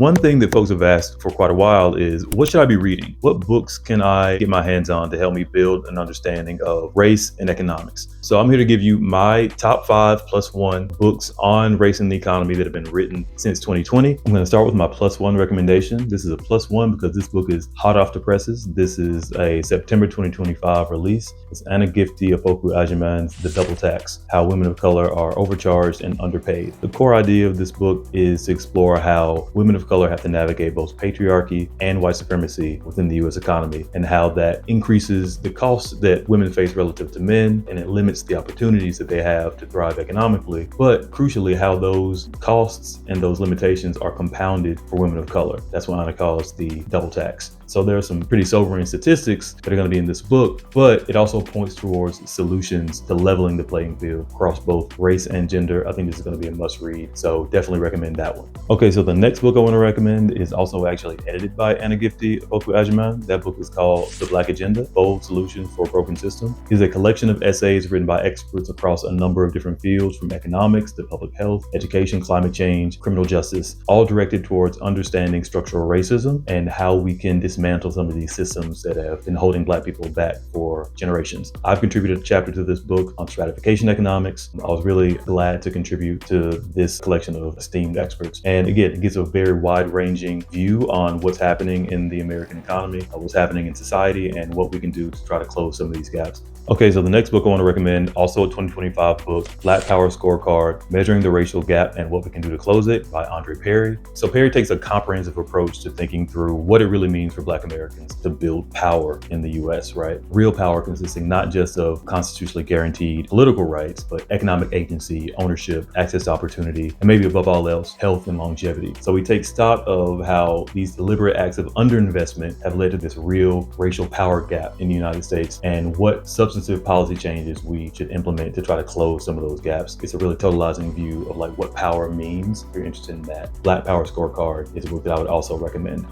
One thing that folks have asked for quite a while is, what should I be reading? What books can I get my hands on to help me build an understanding of race and economics? So I'm here to give you my top 5+1 books on race and the economy that have been written since 2020. I'm going to start with my +1 recommendation. This is a +1 because this book is hot off the presses. This is a September 2025 release. It's Anna Gifty Opoku Ajiman's The Double Tax: How Women of Color Are Overcharged and Underpaid. The core idea of this book is to explore how women of color have to navigate both patriarchy and white supremacy within the U.S. economy, and how that increases the costs that women face relative to men, and it limits the opportunities that they have to thrive economically. But crucially, how those costs and those limitations are compounded for women of color. That's what Anna calls the double tax. So there are some pretty sobering statistics that are going to be in this book, but it also points towards solutions to leveling the playing field across both race and gender. I think this is going to be a must read, so definitely recommend that one. Okay, so the next book I want to recommend is also actually edited by Anna Gifty Opoku Ajiman. That book is called The Black Agenda: Bold Solutions for a Broken System. It's a collection of essays written by experts across a number of different fields, from economics to public health, education, climate change, criminal justice, all directed towards understanding structural racism and how we can dismantle some of these systems that have been holding Black people back for generations. I've contributed a chapter to this book on stratification economics. I was really glad to contribute to this collection of esteemed experts. And again, it gives a very wide-ranging view on what's happening in the American economy, what's happening in society, and what we can do to try to close some of these gaps. Okay, so the next book I want to recommend, also a 2025 book, Black Power Scorecard: Measuring the Racial Gap and What We Can Do to Close It, by Andre Perry. So Perry takes a comprehensive approach to thinking through what it really means for Black Americans to build power in the US, right? Real power consisting not just of constitutionally guaranteed political rights, but economic agency, ownership, access to opportunity, and maybe above all else, health and longevity. So we take stock of how these deliberate acts of underinvestment have led to this real racial power gap in the United States, and what substantive policy changes we should implement to try to close some of those gaps. It's a really totalizing view of like what power means. If you're interested in that, Black Power Scorecard is a book that I would also recommend.